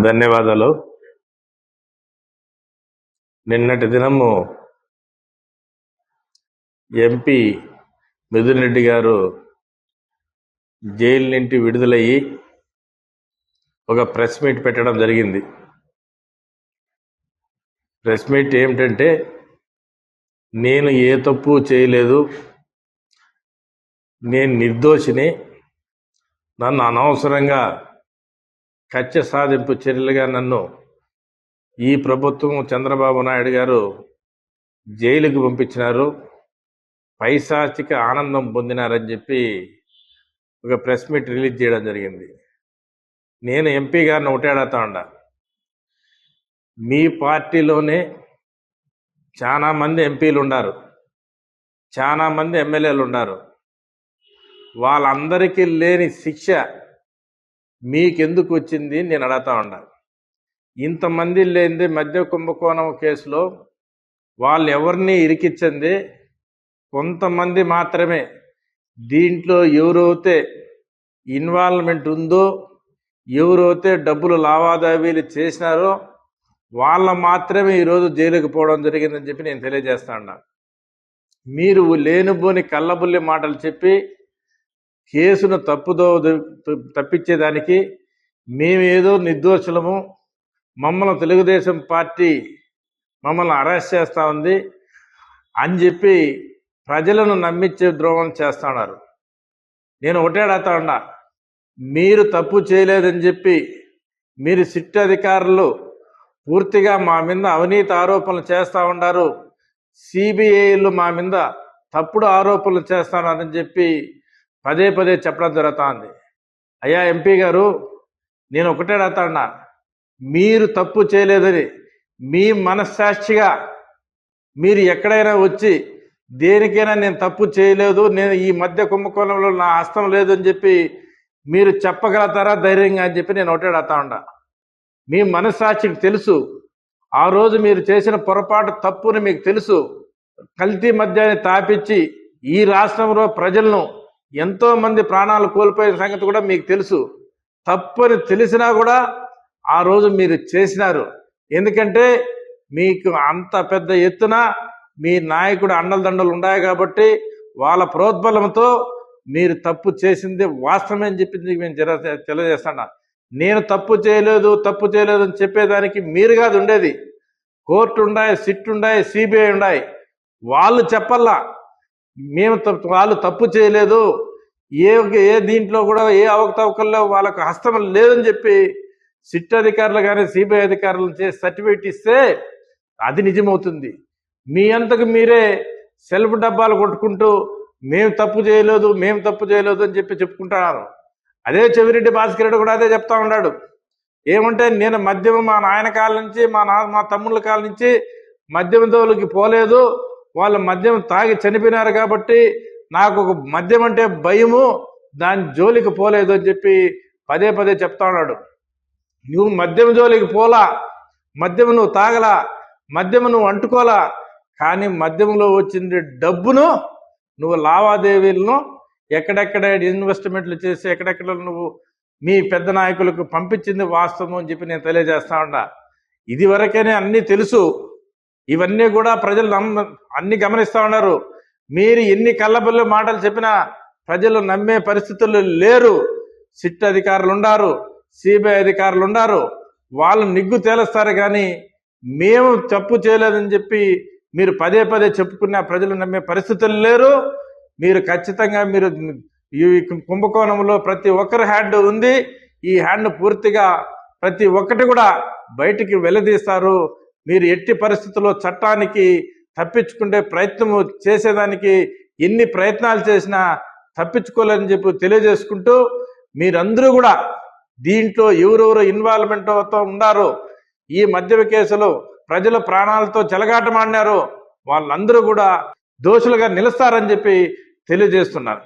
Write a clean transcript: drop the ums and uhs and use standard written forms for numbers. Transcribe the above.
ధన్యవాదాలు. నిన్నటి దినము ఎంపీ మిథున్ రెడ్డి గారు జైలు నుండి విడుదలయ్యి ఒక ప్రెస్ మీట్ పెట్టడం జరిగింది. ప్రెస్ మీట్ ఏమిటంటే, నేను ఏ తప్పు చేయలేదు, నేను నిర్దోషిని, నన్ను అనవసరంగా కక్ష సాధింపు చర్యలుగా నన్ను ఈ ప్రభుత్వం చంద్రబాబు నాయుడు గారు జైలుకు పంపించినారు, పైశాచిక ఆనందం పొందినారని చెప్పి ఒక ప్రెస్ మీట్ రిలీజ్ చేయడం జరిగింది. నేను ఎంపీ గారిని ఒకటే అడుగుతా ఉండా, మీ పార్టీలోనే చాలామంది ఎంపీలు ఉన్నారు, చాలామంది ఎమ్మెల్యేలు ఉన్నారు, వాళ్ళందరికీ లేని శిక్ష మీకెందుకు వచ్చింది నేను అడుగుతా ఉన్నా. ఇంతమంది లేనిది మద్య కుంభకోణం కేసులో వాళ్ళు ఎవరిని ఇరికించింది కొంతమంది మాత్రమే. దీంట్లో ఎవరైతే ఇన్వాల్వ్మెంట్ ఉందో, ఎవరైతే డబ్బులు లావాదేవీలు చేసినారో వాళ్ళ మాత్రమే ఈరోజు జైలుకి పోవడం జరిగిందని చెప్పి నేను తెలియజేస్తా ఉన్నా. మీరు లేనిపోని కళ్ళబుల్లి మాటలు చెప్పి కేసును తప్పించేదానికి మేమేదో నిర్దోషులము, మమ్మల్ని తెలుగుదేశం పార్టీ మమ్మల్ని అరెస్ట్ చేస్తూ ఉంది అని చెప్పి ప్రజలను నమ్మించే ద్రోహం చేస్తూ ఉన్నారు. నేను ఒకటే అడుగుతా ఉన్నా, మీరు తప్పు చేయలేదని చెప్పి మీరు సిట్ అధికారులు పూర్తిగా మా మీద అవినీతి ఆరోపణలు చేస్తూ ఉన్నారు, సిబిఐలు మా మీద తప్పుడు ఆరోపణలు చేస్తున్నారని చెప్పి పదే పదే చెప్పడం జరుగుతుంది. అయ్యా ఎంపీ గారు, నేను ఒకటే అడుగుతా ఉన్నా, మీరు తప్పు చేయలేదని మీ మనస్సాక్షిగా మీరు ఎక్కడైనా వచ్చి దేనికైనా నేను తప్పు చేయలేదు, నేను ఈ మధ్య కుంభకోణంలో నా హస్తం లేదు అని చెప్పి మీరు చెప్పగలుగుతారా ధైర్యంగా అని చెప్పి నేను ఒకటే అడుగుతా ఉన్నా. మీ మనస్సాక్షికి తెలుసు, ఆ రోజు మీరు చేసిన పొరపాటు తప్పుని మీకు తెలుసు. కల్తీ మద్యాన్ని తాపించి ఈ రాష్ట్రంలో ప్రజలను ఎంతో మంది ప్రాణాలు కోల్పోయిన సంగతి కూడా మీకు తెలుసు. తప్పని తెలిసినా కూడా ఆ రోజు మీరు చేసినారు. ఎందుకంటే మీకు అంత పెద్ద ఎత్తున మీ నాయకుడు అండలు ఉన్నాయి కాబట్టి వాళ్ళ ప్రోద్బలంతో మీరు తప్పు చేసింది వాస్తవమే అని చెప్పి మేము తెలియజేస్తున్నా. నేను తప్పు చేయలేదు అని చెప్పేదానికి మీరు కాదు ఉండేది, కోర్టు ఉన్నాయి, సిట్ ఉన్నాయి, సిబిఐ ఉన్నాయి, వాళ్ళు చెప్పల్లా మేము వాళ్ళు తప్పు చేయలేదు, ఏ దీంట్లో కూడా ఏ అవకతవకల్లో వాళ్ళకు హస్తం లేదని చెప్పి సిట్ అధికారులు కానీ సిబిఐ అధికారులు చేసి సర్టిఫికేట్ ఇస్తే అది నిజమవుతుంది. మీ అంతకు మీరే సెల్ఫ్ డబ్బాలు కొట్టుకుంటూ మేము తప్పు చేయలేదు అని చెప్పి చెప్పుకుంటున్నారు. అదే చెవిరెడ్డి భాస్కర్ రెడ్డి కూడా అదే చెప్తా ఉన్నాడు. ఏమంటే నేను మద్యం మా నాయన కాల నుంచి మా తమ్ముళ్ళ కాల నుంచి మద్యం దోలికి పోలేదు, వాళ్ళు మద్యం తాగి చనిపోయినారు కాబట్టి నాకు ఒక మద్యం అంటే భయము, దాని జోలికి పోలేదు అని చెప్పి పదే పదే చెప్తా ఉన్నాడు. నువ్వు మద్యం జోలికి పోలా, మద్యం నువ్వు తాగలా, మద్యం నువ్వు అంటుకోలా, కానీ మద్యంలో వచ్చింది డబ్బును నువ్వు లావాదేవీలను ఎక్కడెక్కడ ఇన్వెస్ట్మెంట్లు చేసి ఎక్కడెక్కడ నువ్వు మీ పెద్ద నాయకులకు పంపించింది వాస్తవం అని చెప్పి నేను తెలియజేస్తా ఉన్నా. ఇది వరకైనా అన్నీ తెలుసు, ఇవన్నీ కూడా ప్రజలు అన్ని గమనిస్తూ ఉన్నారు. మీరు ఎన్ని కళ్ళబొల్లి మాటలు చెప్పినా ప్రజలు నమ్మే పరిస్థితుల్లో లేరు. సిట్ అధికారులు ఉన్నారు, సిబిఐ అధికారులు ఉన్నారు, వాళ్ళు నిగ్గు తేలుస్తారు. కానీ మేము తప్పు చేయలేదని చెప్పి మీరు పదే పదే చెప్పుకున్న ప్రజలు నమ్మే పరిస్థితులు లేరు. మీరు ఖచ్చితంగా మీరు ఈ కుంభకోణంలో ప్రతి ఒక్కరి హ్యాండ్ ఉంది, ఈ హ్యాండ్ పూర్తిగా ప్రతి ఒక్కటి కూడా బయటికి వెల్లదీస్తారు. మీరు ఎట్టి పరిస్థితుల్లో చట్టానికి తప్పించుకునే ప్రయత్నం చేసేదానికి ఎన్ని ప్రయత్నాలు చేసినా తప్పించుకోలేదని చెప్పి తెలియజేసుకుంటూ, మీరందరూ కూడా దీంట్లో ఎవరెవరు ఇన్వాల్వ్మెంట్ అవుతూ ఉన్నారో, ఈ మద్యం కేసులో ప్రజల ప్రాణాలతో చెలగాటమాడినారో వాళ్ళందరూ కూడా దోషులుగా నిలుస్తారని చెప్పి తెలియజేస్తున్నారు.